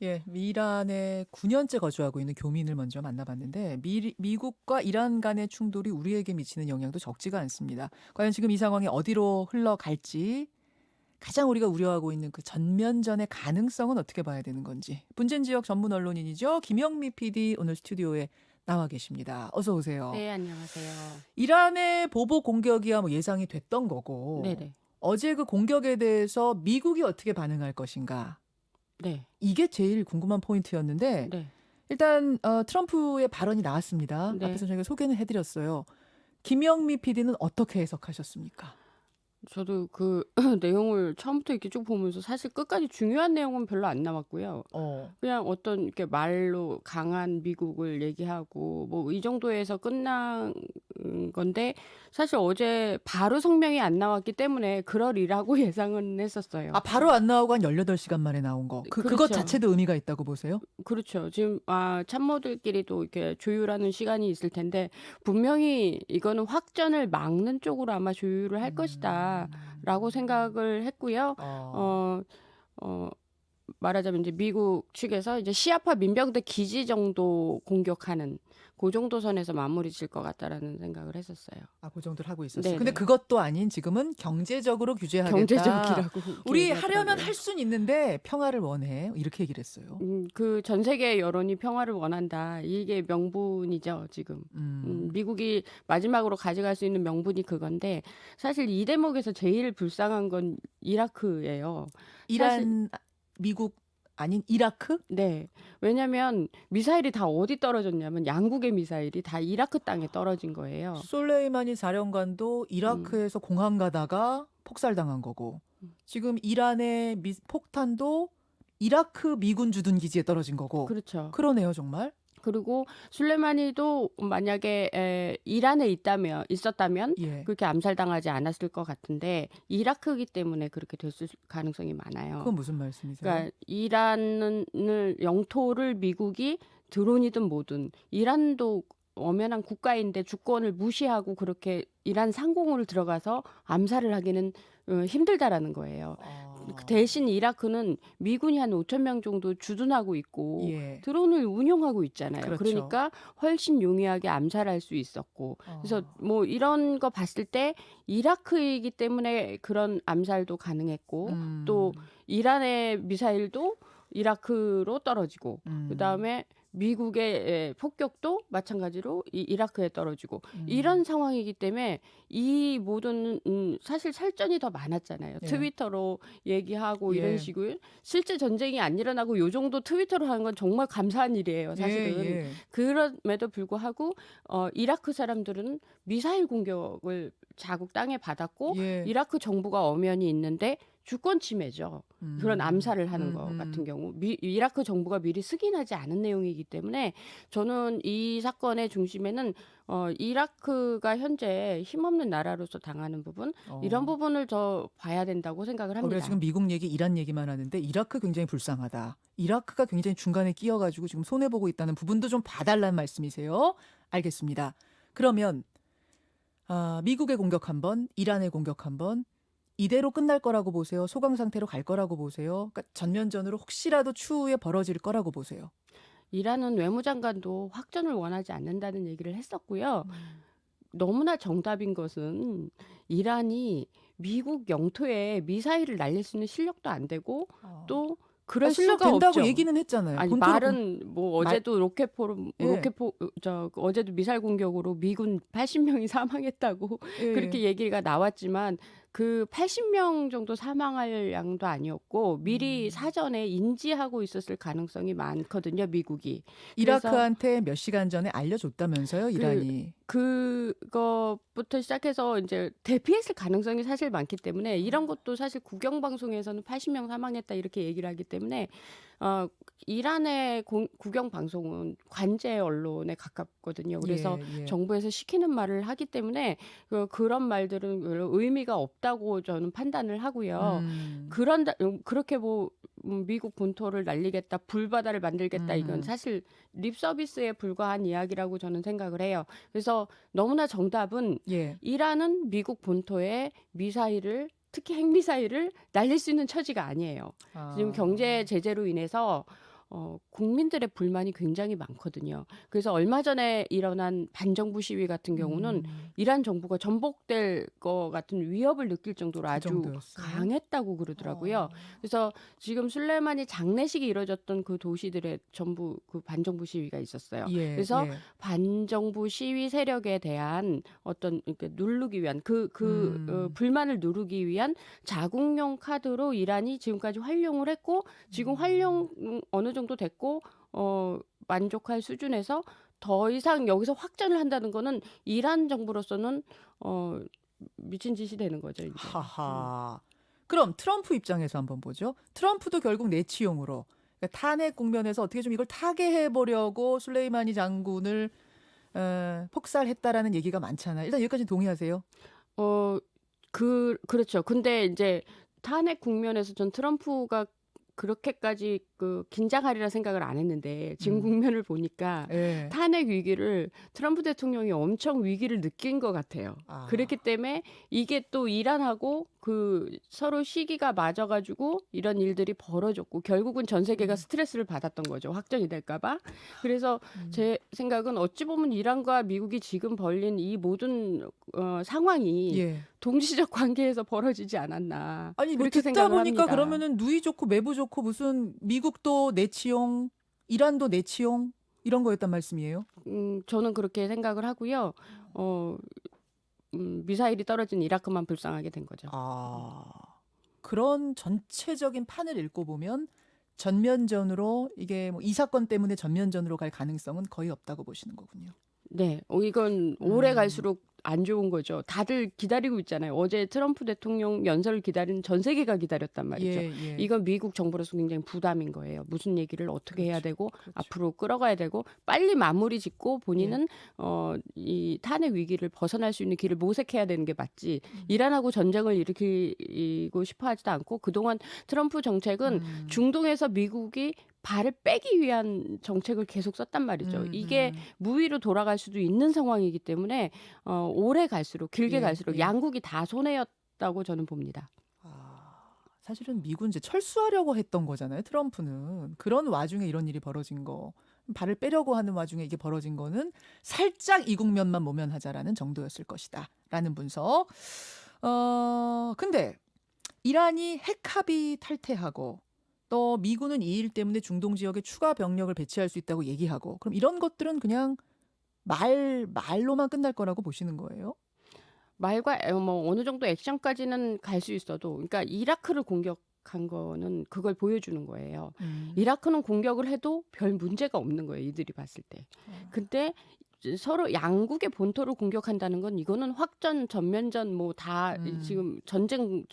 예, 이란에 9년째 거주하고 있는 교민을 먼저 만나봤는데 미국과 이란 간의 충돌이 우리에게 미치는 영향도 적지가 않습니다. 과연 지금 이 상황이 어디로 흘러갈지 가장 우리가 우려하고 있는 그 전면전의 가능성은 어떻게 봐야 되는 건지 분쟁 지역 전문 언론인이죠. 김영미 PD 오늘 스튜디오에 나와 계십니다. 어서 오세요. 네, 안녕하세요. 이란의 보복 공격이야 뭐 예상이 됐던 거고 네네. 어제 그 공격에 대해서 미국이 어떻게 반응할 것인가 네. 이게 제일 궁금한 포인트였는데 네. 일단 트럼프의 발언이 나왔습니다. 네. 앞에서 저희가 소개는 해드렸어요. 김영미 PD는 어떻게 해석하셨습니까? 저도 그 내용을 처음부터 이렇게 쭉 보면서 사실 끝까지 중요한 내용은 별로 안 남았고요. 그냥 어떤 이렇게 말로 강한 미국을 얘기하고 뭐 이 정도에서 끝난 건데 사실 어제 바로 성명이 안 나왔기 때문에 그러리라고 예상은 했었어요. 아, 바로 안 나오고 한 18시간 만에 나온 거. 그것 그렇죠. 자체도 의미가 있다고 보세요? 그렇죠. 지금 참모들끼리도 이렇게 조율하는 시간이 있을 텐데 분명히 이거는 확전을 막는 쪽으로 아마 조율을 할 것이다라고 생각을 했고요. 말하자면 이제 미국 측에서 이제 시아파 민병대 기지 정도 공격하는 그 정도 선에서 마무리 질 것 같다라는 생각을 했었어요. 아, 그 정도를 하고 있었어요. 네네. 근데 그것도 아닌 지금은 경제적으로 규제하겠다. 경제적이라고 우리 이렇게 하려면 얘기하더라고요. 할 수는 있는데 평화를 원해. 이렇게 얘기를 했어요. 그 전 세계 여론이 평화를 원한다. 이게 명분이죠, 지금. 미국이 마지막으로 가져갈 수 있는 명분이 그건데 사실 이 대목에서 제일 불쌍한 건 이라크예요. 이란, 미국 아닌 이라크? 네. 왜냐면 미사일이 다 어디 떨어졌냐면 양국의 미사일이 다 이라크 땅에 떨어진 거예요. 솔레이마니 사령관도 이라크에서 공항 가다가 폭살당한 거고 지금 이란의 폭탄도 이라크 미군 주둔 기지에 떨어진 거고 그렇죠. 그러네요 정말. 그리고 술레마니도 만약에 이란에 있었다면 예. 그렇게 암살당하지 않았을 것 같은데 이라크이기 때문에 그렇게 됐을 가능성이 많아요. 그건 무슨 말씀이세요? 그러니까 이란을 영토를 미국이 드론이든 뭐든 이란도 엄연한 국가인데 주권을 무시하고 그렇게 이란 상공으로 들어가서 암살을 하기는 힘들다라는 거예요. 대신 이라크는 미군이 한 5천 명 정도 주둔하고 있고 예. 드론을 운용하고 있잖아요. 그렇죠. 그러니까 훨씬 용이하게 암살할 수 있었고 그래서 뭐 이런 거 봤을 때 이라크이기 때문에 그런 암살도 가능했고 또 이란의 미사일도 이라크로 떨어지고 그다음에 미국의 폭격도 마찬가지로 이라크에 떨어지고 이런 상황이기 때문에 이 모든 사실 살전이 더 많았잖아요. 예. 트위터로 얘기하고 예. 이런 식으로 실제 전쟁이 안 일어나고 요 정도 트위터로 하는 건 정말 감사한 일이에요. 사실은. 예. 그럼에도 불구하고 이라크 사람들은 미사일 공격을 자국 땅에 받았고 예. 이라크 정부가 엄연히 있는데 주권 침해죠. 그런 암살을 하는 것 같은 경우 이라크 정부가 미리 승인하지 않은 내용이기 때문에 저는 이 사건의 중심에는 이라크가 현재 힘없는 나라로서 당하는 부분 이런 부분을 더 봐야 된다고 생각을 합니다. 우리가 지금 미국 얘기, 이란 얘기만 하는데 이라크 굉장히 불쌍하다. 이라크가 굉장히 중간에 끼어가지고 지금 손해보고 있다는 부분도 좀 봐달라는 말씀이세요. 알겠습니다. 그러면 미국의 공격 한 번, 이란의 공격 한 번, 이대로 끝날 거라고 보세요? 소강 상태로 갈 거라고 보세요? 그러니까 전면전으로 혹시라도 추후에 벌어질 거라고 보세요? 이란은 외무장관도 확전을 원하지 않는다는 얘기를 했었고요. 너무나 정답인 것은 이란이 미국 영토에 미사일을 날릴 수 있는 실력도 안 되고 또 그럴 실력 수가 된다고 없죠. 얘기는 했잖아요. 아니 말은 뭐 어제도 어제도 미사일 공격으로 미군 80명이 사망했다고 예. 그렇게 얘기가 나왔지만 그 80명 정도 사망할 양도 아니었고 미리 사전에 인지하고 있었을 가능성이 많거든요, 미국이. 이라크한테 몇 시간 전에 알려줬다면서요, 이란이. 그것부터 시작해서 이제 대피했을 가능성이 사실 많기 때문에 이런 것도 사실 국영방송에서는 80명 사망했다 이렇게 얘기를 하기 때문에 이란의 국영방송은 관제 언론에 가깝거든요. 그래서 예. 정부에서 시키는 말을 하기 때문에 그런 말들은 별로 의미가 없다고 저는 판단을 하고요. 그렇게 뭐 미국 본토를 날리겠다, 불바다를 만들겠다 이건 사실 립 서비스에 불과한 이야기라고 저는 생각을 해요. 그래서 너무나 정답은 예. 이란은 미국 본토에 미사일을 특히 핵미사일을 날릴 수 있는 처지가 아니에요. 지금 경제 제재로 인해서 국민들의 불만이 굉장히 많거든요. 그래서 얼마 전에 일어난 반정부 시위 같은 경우는 이란 정부가 전복될 것 같은 위협을 느낄 정도로 그 아주 정도였어요. 강했다고 그러더라고요. 그래서 지금 술레이마니 장례식이 이루어졌던 그 도시들에 전부 그 반정부 시위가 있었어요. 예, 그래서 예. 반정부 시위 세력에 대한 어떤 이렇게 누르기 위한 불만을 누르기 위한 자국용 카드로 이란이 지금까지 활용을 했고 지금 활용 어느 정도 됐고 만족할 수준에서 더 이상 여기서 확전을 한다는 거는 이란 정부로서는 미친 짓이 되는 거죠. 이제. 하하. 그럼 트럼프 입장에서 한번 보죠. 트럼프도 결국 내치용으로 그러니까 탄핵 국면에서 어떻게 좀 이걸 타개해 보려고 술레이마니 장군을 폭살했다라는 얘기가 많잖아요. 일단 여기까지 동의하세요? 그렇죠. 근데 이제 탄핵 국면에서 전 트럼프가 그렇게까지 긴장하리라 생각을 안 했는데 지금 국면을 보니까 예. 탄핵 위기를 트럼프 대통령이 엄청 위기를 느낀 것 같아요. 아. 그렇기 때문에 이게 또 이란하고 서로 시기가 맞아가지고 이런 일들이 벌어졌고 결국은 전 세계가 스트레스를 받았던 거죠. 확전이 될까봐. 그래서 제 생각은 어찌 보면 이란과 미국이 지금 벌린 이 모든 상황이 예. 동시적 관계에서 벌어지지 않았나. 아니 뭐 그렇게 듣다 생각을 보니까 합니다. 그러면은 누이 좋고 매부 좋고 무슨 미국도 내치용, 이란도 내치용 이런 거였단 말씀이에요? 저는 그렇게 생각을 하고요. 미사일이 떨어진 이라크만 불쌍하게 된 거죠. 아, 그런 전체적인 판을 읽고 보면 전면전으로 이게 뭐 이 사건 때문에 전면전으로 갈 가능성은 거의 없다고 보시는 거군요. 네, 이건 오래 갈수록 안 좋은 거죠. 다들 기다리고 있잖아요. 어제 트럼프 대통령 연설을 기다리는 전 세계가 기다렸단 말이죠. 예, 예. 이건 미국 정부로서 굉장히 부담인 거예요. 무슨 얘기를 어떻게 해야 되고 그렇죠. 앞으로 끌어가야 되고 빨리 마무리 짓고 본인은 이 탄핵 위기를 벗어날 수 있는 길을 모색해야 되는 게 맞지. 이란하고 전쟁을 일으키고 싶어 하지도 않고 그동안 트럼프 정책은 중동에서 미국이 발을 빼기 위한 정책을 계속 썼단 말이죠. 이게 무위로 돌아갈 수도 있는 상황이기 때문에 오래 갈수록 길게 예, 갈수록 예. 양국이 다 손해였다고 저는 봅니다. 사실은 미군 이제 철수하려고 했던 거잖아요. 트럼프는 그런 와중에 이런 일이 벌어진 거, 발을 빼려고 하는 와중에 이게 벌어진 거는 살짝 이 국면만 모면하자라는 정도였을 것이다라는 분석. 근데 이란이 핵 합의 탈퇴하고 또 미군은 이 일 때문에 중동 지역에 추가 병력을 배치할 수 있다고 얘기하고 그럼 이런 것들은 그냥 말로만 끝날 거라고 보시는 거예요? 말과 뭐 어느 정도 액션까지는 갈 수 있어도 그러니까 이라크를 공격한 거는 그걸 보여주는 거예요. 이라크는 공격을 해도 별 문제가 없는 거예요. 이들이 봤을 때. 근데 서로 양국의 본토를 공격한다는 건 이거는 확전, 전면전 뭐 다 지금 전쟁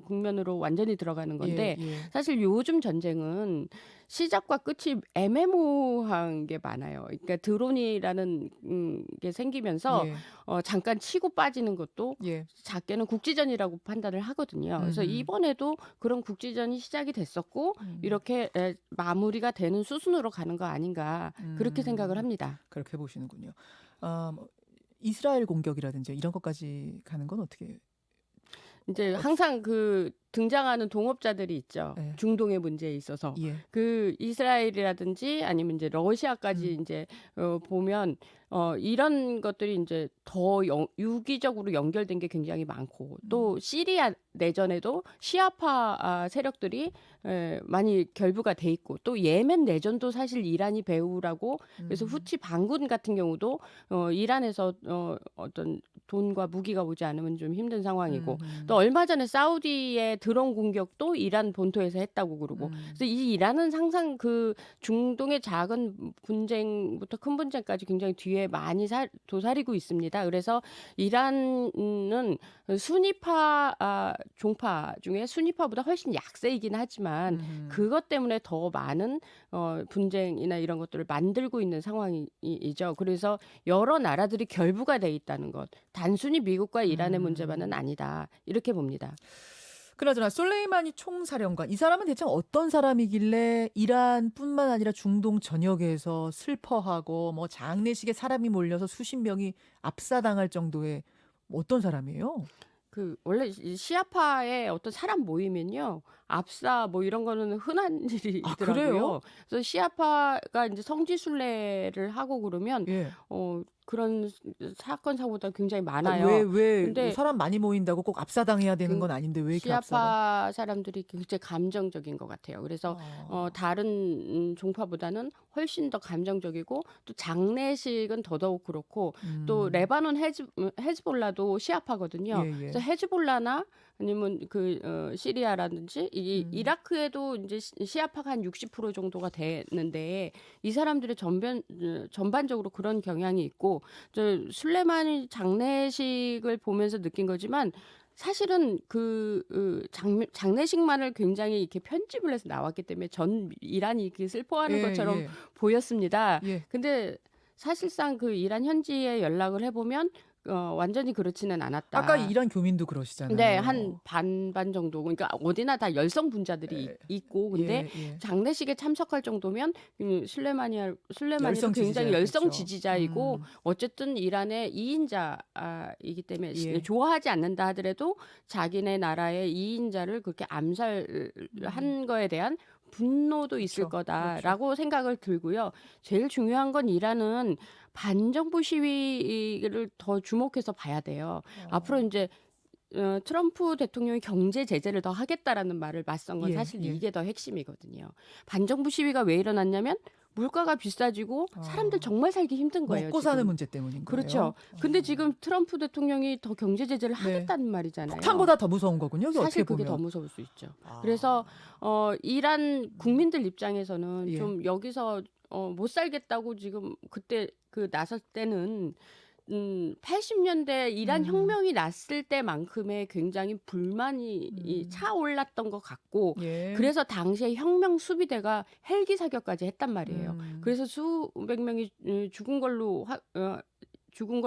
국면으로 완전히 들어가는 건데 예, 예. 사실 요즘 전쟁은 시작과 끝이 애매모호한 게 많아요. 그러니까 드론이라는 게 생기면서 예. 잠깐 치고 빠지는 것도 예. 작게는 국지전이라고 판단을 하거든요. 그래서 이번에도 그런 국지전이 시작이 됐었고 이렇게 마무리가 되는 수순으로 가는 거 아닌가 그렇게 생각을 합니다. 그렇게 보시는군요. 뭐 이스라엘 공격이라든지 이런 것까지 가는 건 어떻게? 이제 항상 등장하는 동업자들이 있죠. 네. 중동의 문제에 있어서 예. 이스라엘이라든지 아니면 이제 러시아까지 이제 보면 이런 것들이 이제 더 유기적으로 연결된 게 굉장히 많고 또 시리아 내전에도 시아파 세력들이 많이 결부가 돼 있고 또 예멘 내전도 사실 이란이 배후라고 그래서 후티 반군 같은 경우도 이란에서 어떤 돈과 무기가 오지 않으면 좀 힘든 상황이고 또 얼마 전에 사우디의 드론 공격도 이란 본토에서 했다고 그러고 그래서 이 이란은 항상 중동의 작은 분쟁부터 큰 분쟁까지 굉장히 뒤에 많이 도사리고 있습니다. 그래서 이란은 순위파 종파 중에 순위파보다 훨씬 약세이긴 하지만 그것 때문에 더 많은 분쟁이나 이런 것들을 만들고 있는 상황이죠. 그래서 여러 나라들이 결부가 돼 있다는 것. 단순히 미국과 이란의 문제만은 아니다. 이렇게 봅니다. 그나저나 솔레이마니 총사령관 이 사람은 대체 어떤 사람이길래 이란뿐만 아니라 중동 전역에서 슬퍼하고 뭐 장례식에 사람이 몰려서 수십 명이 압사당할 정도의 어떤 사람이에요? 그 원래 시아파에 어떤 사람 모이면요. 압사 뭐 이런 거는 흔한 일이더라고요. 그래요? 그래서 시아파가 이제 성지순례를 하고 그러면 예. 그런 사건 사고가 굉장히 아, 많아요. 왜 근데 사람 많이 모인다고 꼭 압사당해야 되는 그 건 아닌데 왜 이렇게 압사가? 시아파 사람들이 굉장히 감정적인 것 같아요. 그래서 다른 종파보다는 훨씬 더 감정적이고 또 장례식은 더더욱 그렇고 또 레바논 헤즈볼라도 시아파거든요. 예, 예. 그래서 헤즈볼라나 아니면 시리아라든지 이라크에도 이제 시아파가 한 60% 정도가 되는데 이 사람들의 전반적으로 그런 경향이 있고 저 술레마니 장례식을 보면서 느낀 거지만 사실은 장례식만을 굉장히 이렇게 편집을 해서 나왔기 때문에 전 이란이 이렇게 슬퍼하는 예, 것처럼 예. 보였습니다. 예. 근데 사실상 그 이란 현지에 연락을 해보면 완전히 그렇지는 않았다. 아까 이란 교민도 그러시잖아요. 네, 한 반반 정도. 그러니까 어디나 다 열성 분자들이 있고, 근데 예. 장례식에 참석할 정도면 술레마니도 열성 굉장히 지지자였겠죠. 열성 지지자이고, 어쨌든 이란의 2인자이기 때문에 예. 좋아하지 않는다 하더라도 자기네 나라의 2인자를 그렇게 암살한 거에 대한 분노도 있을 그렇죠. 거다라고 생각을 들고요. 제일 중요한 건 이란은 반정부 시위를 더 주목해서 봐야 돼요. 앞으로 이제 트럼프 대통령이 경제 제재를 더 하겠다라는 말을 맞선 건 예, 사실 예. 이게 더 핵심이거든요. 반정부 시위가 왜 일어났냐면 물가가 비싸지고 사람들 정말 살기 힘든 거예요. 먹고 지금. 사는 문제 때문인 거예요. 그렇죠. 근데 지금 트럼프 대통령이 더 경제 제재를 하겠다는 말이잖아요. 폭탄보다 더 무서운 거군요. 이게 사실 어떻게 그게 보면. 더 무서울 수 있죠. 그래서 이란 국민들 입장에서는 예. 좀 여기서 못 살겠다고 지금 그때 나설 때는 80년대 이란 혁명이 났을 때만큼의 굉장히 불만이 차올랐던 것 같고 예. 그래서 당시에 혁명 수비대가 헬기 사격까지 했단 말이에요. 그래서 수백 명이 죽은 걸로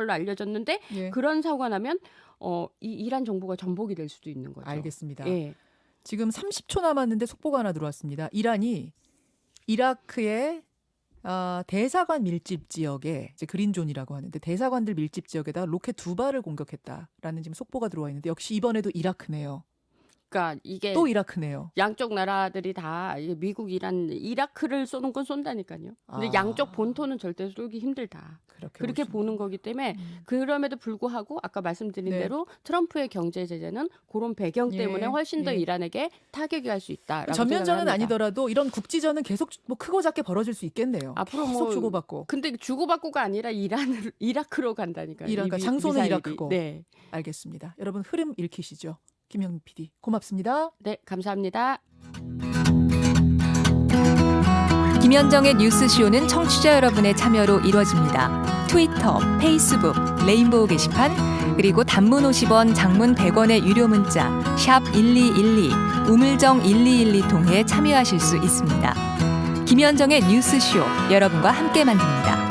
알려졌는데 예. 그런 사고가 나면 이 이란 정부가 전복이 될 수도 있는 거죠. 알겠습니다. 예. 지금 30초 남았는데 속보가 하나 들어왔습니다. 이란이 이라크의 대사관 밀집 지역에 이제 그린존이라고 하는데 대사관들 밀집 지역에다 로켓 2발을 공격했다라는 지금 속보가 들어와 있는데 역시 이번에도 이라크네요. 그러니까 이게 또 이라크네요. 양쪽 나라들이 다 미국, 이란, 이라크를 쏘는 건 쏜다니까요. 근데 아. 양쪽 본토는 절대 쏘기 힘들다. 그렇게 보는 거기 때문에 그럼에도 불구하고 아까 말씀드린 네. 대로 트럼프의 경제 제재는 그런 배경 때문에 훨씬 더 이란에게 타격이 갈 수 있다. 전면전은 아니더라도 이런 국지전은 계속 뭐 크고 작게 벌어질 수 있겠네요. 앞으로 계속 주고받고. 근데 주고받고가 아니라 이라크로 간다니까요. 그러니까 장소는 미사일이. 이라크고. 네. 알겠습니다. 여러분 흐름 읽히시죠? 김영민 PD 고맙습니다. 네, 감사합니다. 김현정의 뉴스쇼는 청취자 여러분의 참여로 이루어집니다. 트위터, 페이스북, 레인보우 게시판, 그리고 단문 50원, 장문 100원의 유료 문자 샵 1212, 우물정 1212 통해 참여하실 수 있습니다. 김현정의 뉴스쇼, 여러분과 함께 만듭니다.